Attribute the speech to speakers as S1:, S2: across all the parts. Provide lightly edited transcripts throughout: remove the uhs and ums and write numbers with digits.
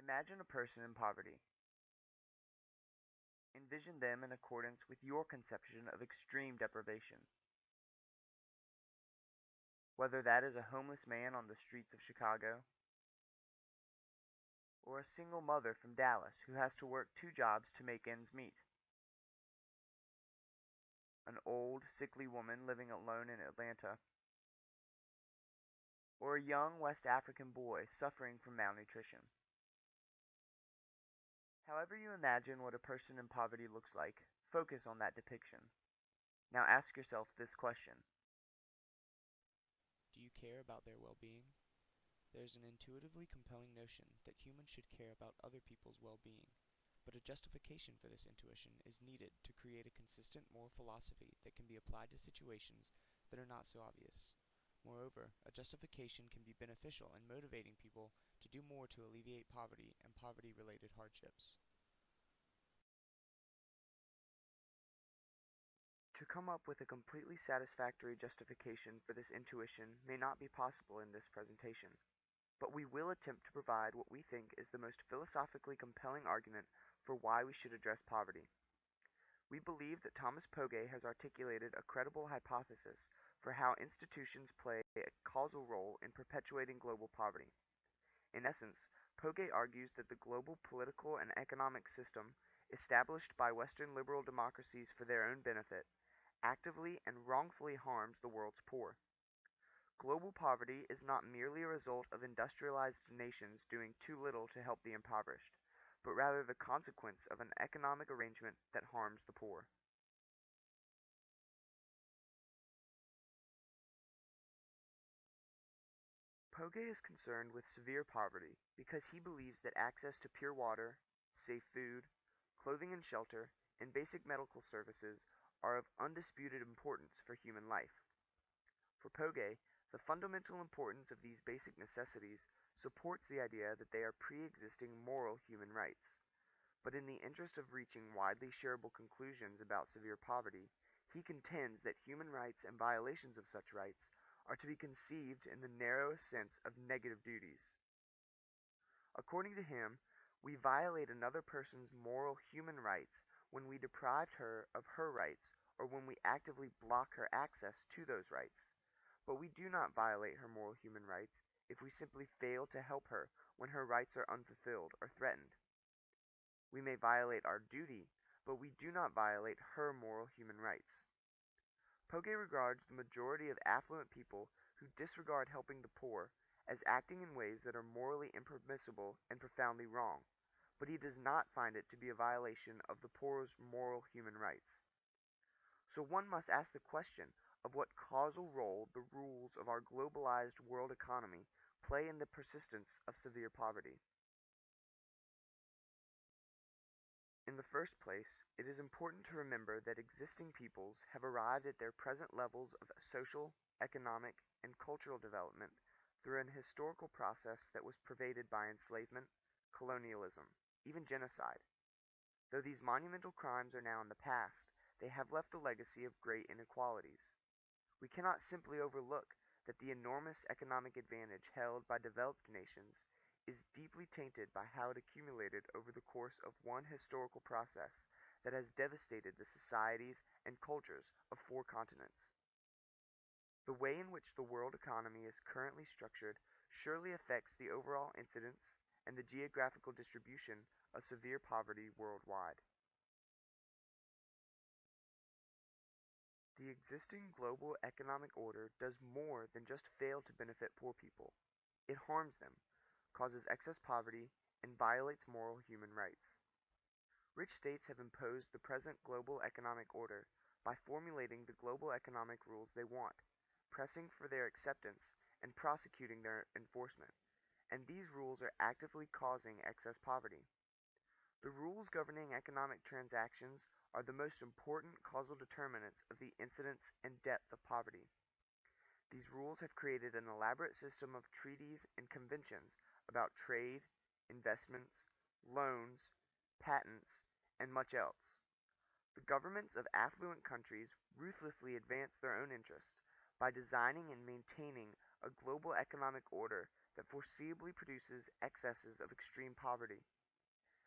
S1: Imagine a person in poverty. Envision them in accordance with your conception of extreme deprivation. Whether that is a homeless man on the streets of Chicago, or a single mother from Dallas who has to work two jobs to make ends meet, an old, sickly woman living alone in Atlanta, or a young West African boy suffering from malnutrition. However you imagine what a person in poverty looks like, focus on that depiction. Now ask yourself this question.
S2: Do you care about their well-being? There is an intuitively compelling notion that humans should care about other people's well-being, but a justification for this intuition is needed to create a consistent moral philosophy that can be applied to situations that are not so obvious. Moreover, a justification can be beneficial in motivating people to do more to alleviate poverty and poverty-related hardships.
S1: To come up with a completely satisfactory justification for this intuition may not be possible in this presentation, but we will attempt to provide what we think is the most philosophically compelling argument for why we should address poverty. We believe that Thomas Pogge has articulated a credible hypothesis for how institutions play a causal role in perpetuating global poverty. In essence, Pogge argues that the global political and economic system established by Western liberal democracies for their own benefit actively and wrongfully harms the world's poor. Global poverty is not merely a result of industrialized nations doing too little to help the impoverished, but rather the consequence of an economic arrangement that harms the poor. Pogge is concerned with severe poverty because he believes that access to pure water, safe food, clothing and shelter, and basic medical services are of undisputed importance for human life. For Pogge, the fundamental importance of these basic necessities supports the idea that they are pre-existing moral human rights. But in the interest of reaching widely shareable conclusions about severe poverty, he contends that human rights and violations of such rights are to be conceived in the narrowest sense of negative duties. According to him, we violate another person's moral human rights when we deprive her of her rights or when we actively block her access to those rights. But we do not violate her moral human rights if we simply fail to help her when her rights are unfulfilled or threatened. We may violate our duty, but we do not violate her moral human rights. Pogge regards the majority of affluent people who disregard helping the poor as acting in ways that are morally impermissible and profoundly wrong, but he does not find it to be a violation of the poor's moral human rights. So one must ask the question of what causal role the rules of our globalized world economy play in the persistence of severe poverty. In the first place, it is important to remember that existing peoples have arrived at their present levels of social, economic, and cultural development through an historical process that was pervaded by enslavement, colonialism, even genocide. Though these monumental crimes are now in the past, they have left a legacy of great inequalities. We cannot simply overlook that the enormous economic advantage held by developed nations is deeply tainted by how it accumulated over the course of one historical process that has devastated the societies and cultures of four continents. The way in which the world economy is currently structured surely affects the overall incidence and the geographical distribution of severe poverty worldwide. The existing global economic order does more than just fail to benefit poor people. It harms them, causes excess poverty, and violates moral human rights. Rich states have imposed the present global economic order by formulating the global economic rules they want, pressing for their acceptance, and prosecuting their enforcement, and these rules are actively causing excess poverty. The rules governing economic transactions are the most important causal determinants of the incidence and depth of poverty. These rules have created an elaborate system of treaties and conventions about trade, investments, loans, patents, and much else. The governments of affluent countries ruthlessly advance their own interests by designing and maintaining a global economic order that foreseeably produces excesses of extreme poverty.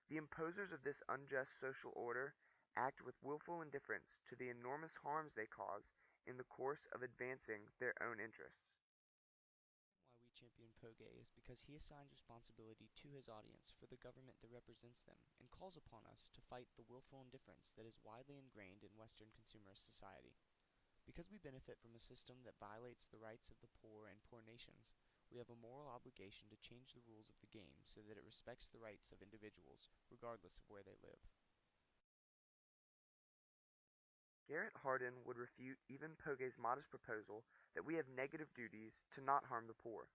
S1: The imposers of this unjust social order act with willful indifference to the enormous harms they cause in the course of advancing their own interests.
S2: Why we champion Poge is because he assigns responsibility to his audience for the government that represents them and calls upon us to fight the willful indifference that is widely ingrained in Western consumerist society. Because we benefit from a system that violates the rights of the poor and poor nations, we have a moral obligation to change the rules of the game so that it respects the rights of individuals, regardless of where they live.
S1: Garrett Hardin would refute even Poge's modest proposal that we have negative duties to not harm the poor.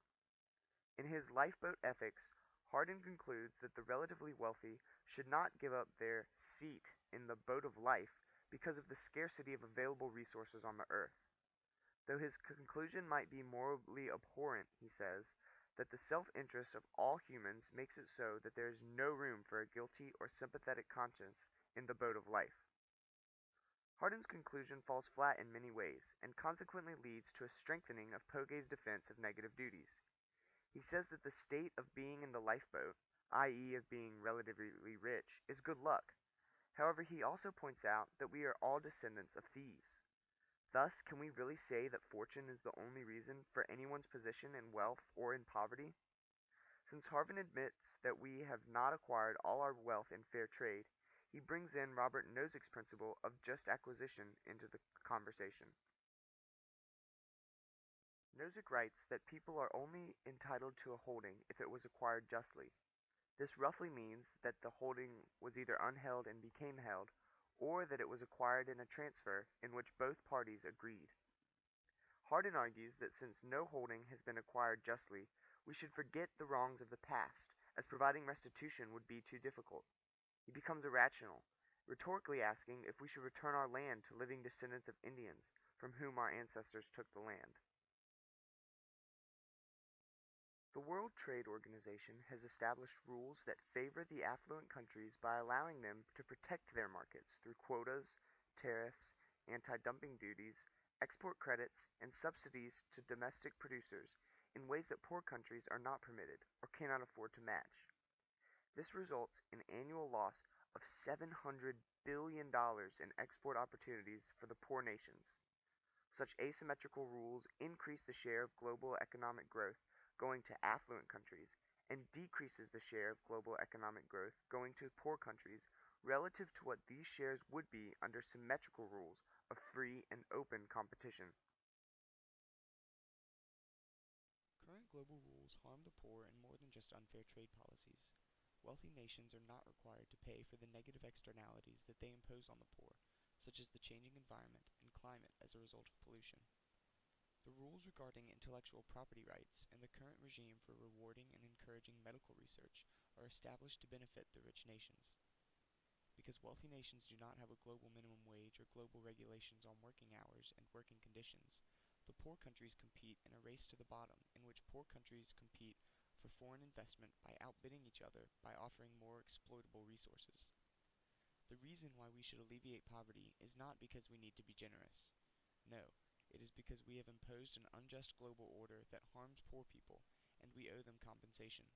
S1: In his Lifeboat Ethics, Hardin concludes that the relatively wealthy should not give up their seat in the boat of life because of the scarcity of available resources on the earth. Though his conclusion might be morally abhorrent, he says that the self-interest of all humans makes it so that there is no room for a guilty or sympathetic conscience in the boat of life. Hardin's conclusion falls flat in many ways, and consequently leads to a strengthening of Poge's defense of negative duties. He says that the state of being in the lifeboat, i.e. of being relatively rich, is good luck. However, he also points out that we are all descendants of thieves. Thus, can we really say that fortune is the only reason for anyone's position in wealth or in poverty? Since Harvin admits that we have not acquired all our wealth in fair trade, he brings in Robert Nozick's principle of just acquisition into the conversation. Nozick writes that people are only entitled to a holding if it was acquired justly. This roughly means that the holding was either unheld and became held, or that it was acquired in a transfer in which both parties agreed. Hardin argues that since no holding has been acquired justly, we should forget the wrongs of the past, as providing restitution would be too difficult. He becomes irrational, rhetorically asking if we should return our land to living descendants of Indians from whom our ancestors took the land. The World Trade Organization has established rules that favor the affluent countries by allowing them to protect their markets through quotas, tariffs, anti-dumping duties, export credits, and subsidies to domestic producers in ways that poor countries are not permitted or cannot afford to match. This results in annual loss of $700 billion in export opportunities for the poor nations. Such asymmetrical rules increase the share of global economic growth going to affluent countries and decreases the share of global economic growth going to poor countries relative to what these shares would be under symmetrical rules of free and open competition.
S2: Current global rules harm the poor in more than just unfair trade policies. Wealthy nations are not required to pay for the negative externalities that they impose on the poor, such as the changing environment and climate as a result of pollution. The rules regarding intellectual property rights and the current regime for rewarding and encouraging medical research are established to benefit the rich nations. Because wealthy nations do not have a global minimum wage or global regulations on working hours and working conditions, the poor countries compete in a race to the bottom in which poor countries compete for foreign investment by outbidding each other by offering more exploitable resources. The reason why we should alleviate poverty is not because we need to be generous. No, it is because we have imposed an unjust global order that harms poor people, and we owe them compensation.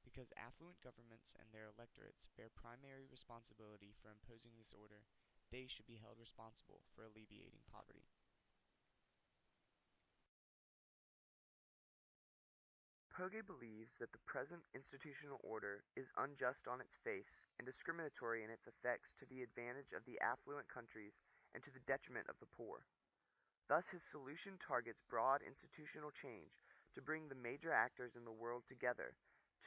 S2: Because affluent governments and their electorates bear primary responsibility for imposing this order, they should be held responsible for alleviating poverty.
S1: Poge believes that the present institutional order is unjust on its face and discriminatory in its effects to the advantage of the affluent countries and to the detriment of the poor. Thus, his solution targets broad institutional change to bring the major actors in the world together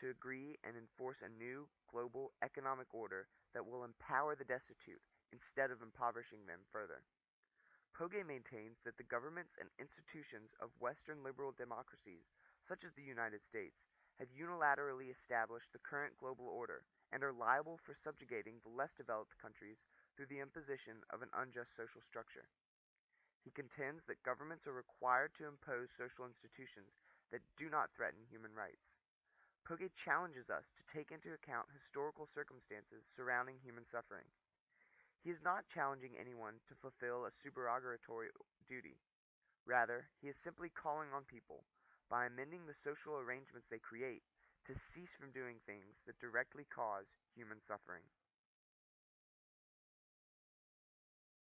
S1: to agree and enforce a new global economic order that will empower the destitute instead of impoverishing them further. Poge maintains that the governments and institutions of Western liberal democracies, such as the United States, have unilaterally established the current global order and are liable for subjugating the less developed countries through the imposition of an unjust social structure. He contends that governments are required to impose social institutions that do not threaten human rights. Poge challenges us to take into account historical circumstances surrounding human suffering. He is not challenging anyone to fulfill a supererogatory duty. Rather, he is simply calling on people, by amending the social arrangements they create to cease from doing things that directly cause human suffering.